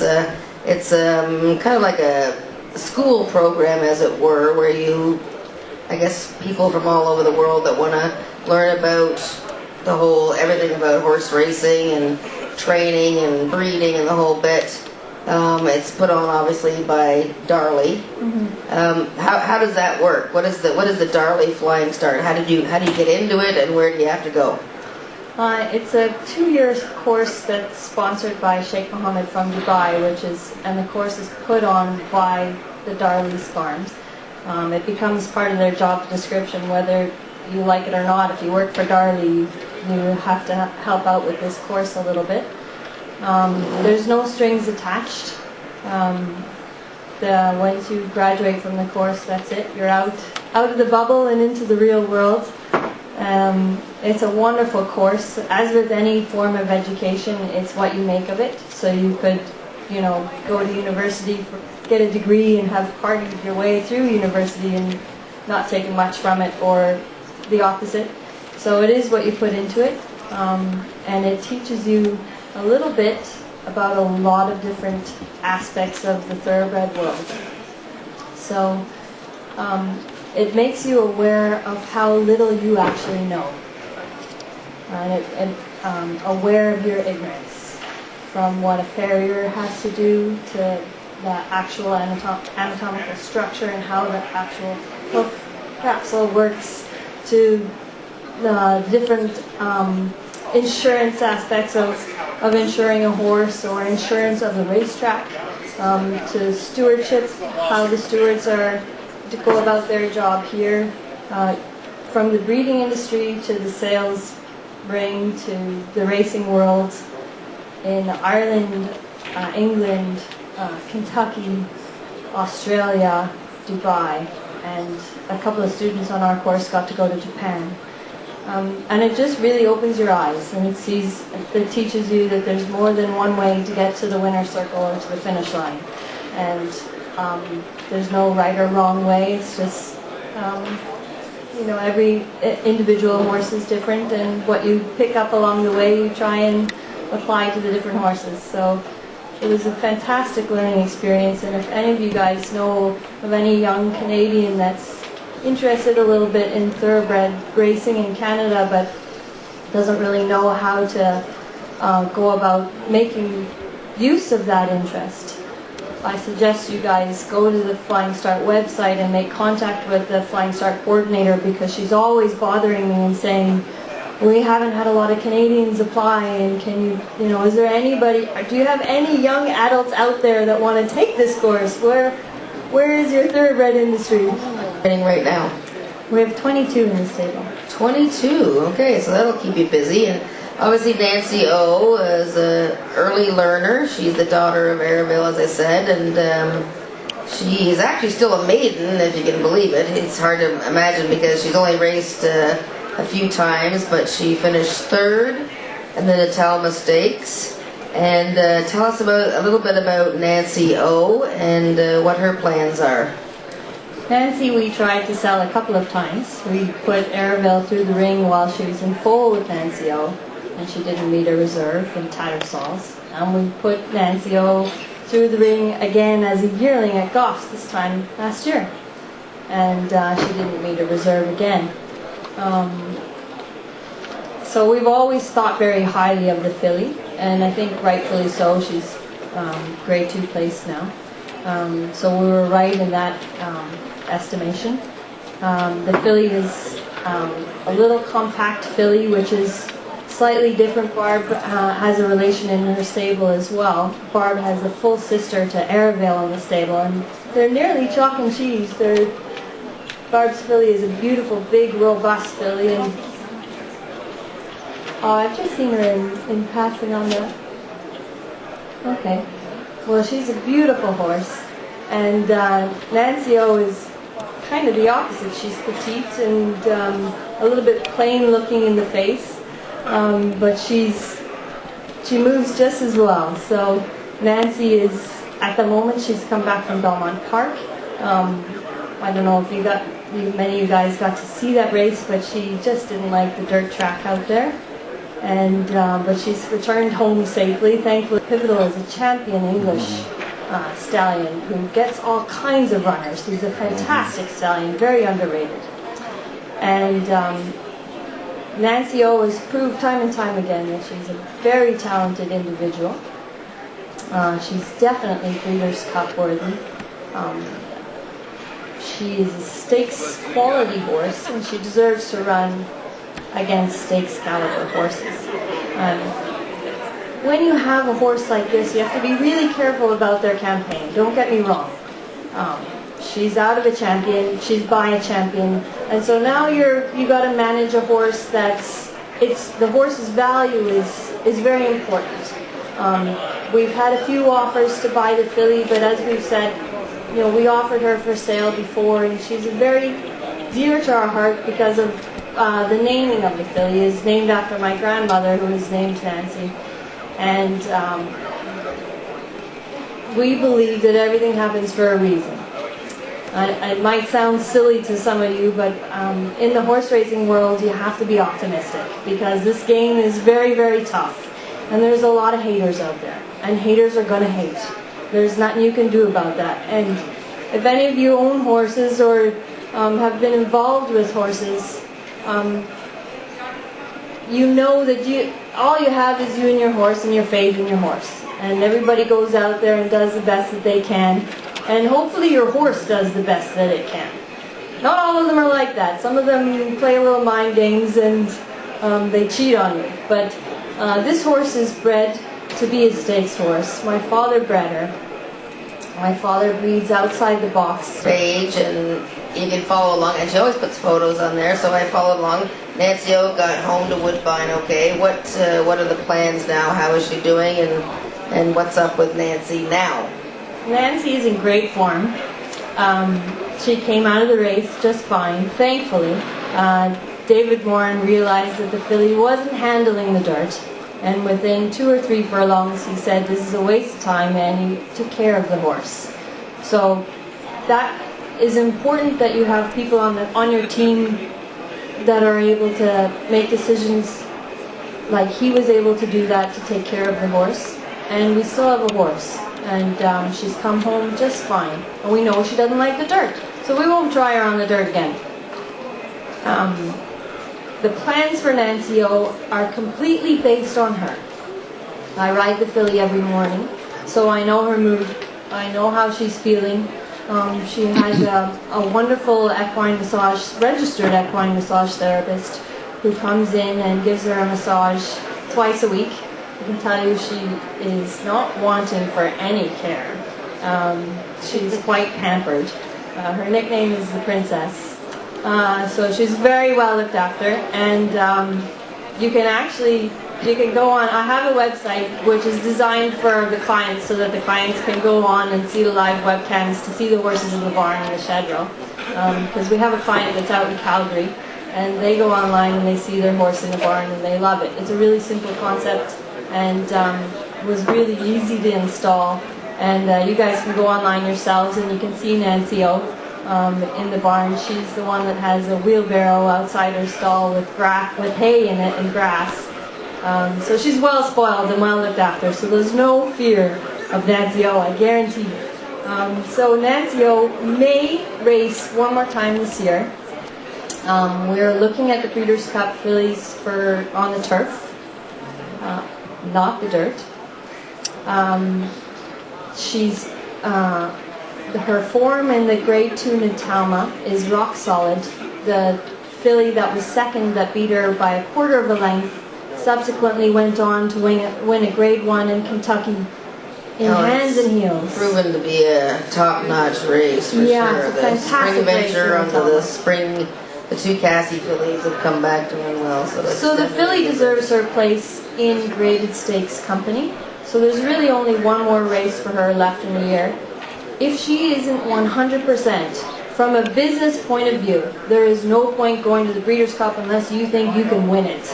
it's kind of like a school program, as it were, where you, I guess, people from all over the world that want to learn about the whole, everything about horse racing and training and breeding and the whole bit. It's put on obviously by Darley. How does that work? What is the Darley Flying Start? How do you get into it, and where do you have to go? It's a 2-year course that's sponsored by Sheikh Mohammed from Dubai, and the course is put on by the Darley's farms. It becomes part of their job description, whether you like it or not. If you work for Darley, you have to help out with this course a little bit. There's no strings attached. Once you graduate from the course, that's it. You're out of the bubble and into the real world. It's a wonderful course. As with any form of education, it's what you make of it. So you could, go to university, get a degree, and have partied your way through university and not taken much from it, or the opposite. So it is what you put into it, and it teaches you a little bit about a lot of different aspects of the thoroughbred world. So it makes you aware of how little you actually know, and aware of your ignorance, from what a farrier has to do to the actual anatomical structure and how the actual hoof capsule works, to the different insurance aspects of insuring a horse, or insurance of the racetrack, to stewardship, how the stewards are to go about their job here, from the breeding industry to the sales ring to the racing world in Ireland, England, Kentucky, Australia, Dubai, and a couple of students on our course got to go to Japan. And it just really opens your eyes, and it teaches you that there's more than one way to get to the winner's circle or to the finish line. And there's no right or wrong way. It's just, every individual horse is different, and what you pick up along the way, you try and apply to the different horses. So it was a fantastic learning experience, and if any of you guys know of any young Canadian that's interested a little bit in thoroughbred racing in Canada but doesn't really know how to go about making use of that interest, I suggest you guys go to the Flying Start website and make contact with the Flying Start coordinator, because she's always bothering me and saying, we haven't had a lot of Canadians apply, and can you, is there anybody, do you have any young adults out there that want to take this course? Where is your thoroughbred industry? Right now, we have 22 in the stable. 22. Okay, so that'll keep you busy. And obviously Nancy O is an early learner. She's the daughter of Arraville, as I said, and she is actually still a maiden, if you can believe it. It's hard to imagine because she's only raced a few times, but she finished third in the Natal Stakes. And tell us a little bit about Nancy O and what her plans are. Nancy, we tried to sell a couple of times. We put Arraville through the ring while she was in foal with Nancy O, and she didn't meet a reserve in Tattersalls. And we put Nancy O through the ring again as a yearling at Goffs this time last year, and she didn't meet a reserve again. So we've always thought very highly of the filly, and I think rightfully so. She's grade 2 place now. So we were right in that estimation. The filly is a little compact filly, which is slightly different. Barb has a relation in her stable as well. Barb has a full sister to Arraville in the stable, and they're nearly chalk and cheese. Barb's filly is a beautiful, big, robust filly, and I've just seen her in passing on the... Okay. Well, she's a beautiful horse, and Nancy O is kind of the opposite. She's petite and a little bit plain looking in the face, but she moves just as well. So Nancy is, at the moment, she's come back from Belmont Park. I don't know if many of you guys got to see that race, but she just didn't like the dirt track out there. And but she's returned home safely. Thankfully, Pivotal is a champion English stallion who gets all kinds of runners. He's a fantastic stallion, very underrated. And Nancy O has proved time and time again that she's a very talented individual. She's definitely Breeders' Cup worthy. She is a stakes quality horse, and she deserves to run against stakes caliber horses. When you have a horse like this, you have to be really careful about their campaign. Don't get me wrong. She's out of a champion, she's by a champion, and so now you got to manage a horse the horse's value is very important. We've had a few offers to buy the filly, but as we've said, we offered her for sale before, and she's very dear to our heart because of the naming of the filly is named after my grandmother, who is named Nancy, and we believe that everything happens for a reason. It might sound silly to some of you, but in the horse racing world, you have to be optimistic because this game is very, very tough, and there's a lot of haters out there, and haters are going to hate. There's nothing you can do about that. And if any of you own horses or have been involved with horses, you know that all you have is you and your horse and your faith in your horse. And everybody goes out there and does the best that they can. And hopefully your horse does the best that it can. Not all of them are like that. Some of them play a little mind games and they cheat on you. But this horse is bred to be a stakes horse. My father bred her. My father breeds outside the box Page, and you can follow along, and she always puts photos on there, so I followed along. Nancy O got home to Woodbine okay. What are the plans now? How is she doing, and what's up with Nancy now? Nancy is in great form. She came out of the race just fine, thankfully. David Moran realized that the filly wasn't handling the dirt, and within 2 or 3 furlongs he said this is a waste of time, and he took care of the horse. So that is important, that you have people on your team that are able to make decisions like he was able to do that, to take care of the horse. And we still have a horse, and she's come home just fine, and we know she doesn't like the dirt, so we won't try her on the dirt again. The plans for Nancy O are completely based on her. I ride the filly every morning, so I know her mood, I know how she's feeling. She has a wonderful equine massage, registered equine massage therapist who comes in and gives her a massage twice a week. I can tell you she is not wanting for any care. She's quite pampered. Her nickname is the Princess. So she's very well looked after, and you can go on. I have a website which is designed for the clients so that the clients can go on and see the live webcams to see the horses in the barn and the shed row. Because we have a client that's out in Calgary, and they go online and they see their horse in the barn and they love it. It's a really simple concept, and was really easy to install. And you guys can go online yourselves and you can see Nancy O in the barn. She's the one that has a wheelbarrow outside her stall with hay in it and grass. So she's well spoiled and well looked after, so there's no fear of Nancy O, I guarantee you. So Nancy O may race one more time this year. We're looking at the Breeders' Cup fillies on the turf, not the dirt. Her form in the Grade 2 Natama is rock solid. The filly that was second, that beat her by a quarter of a length, subsequently went on to win a Grade 1 in Kentucky in hands and heels. Proven to be a top-notch race for sure. It's a fantastic race. Venture onto the spring, the 2 Cassie fillies have come back doing well. So the filly deserves her place in graded stakes company. So there's really only one more race for her left in the year. If she isn't 100%, from a business point of view, there is no point going to the Breeders' Cup unless you think you can win it.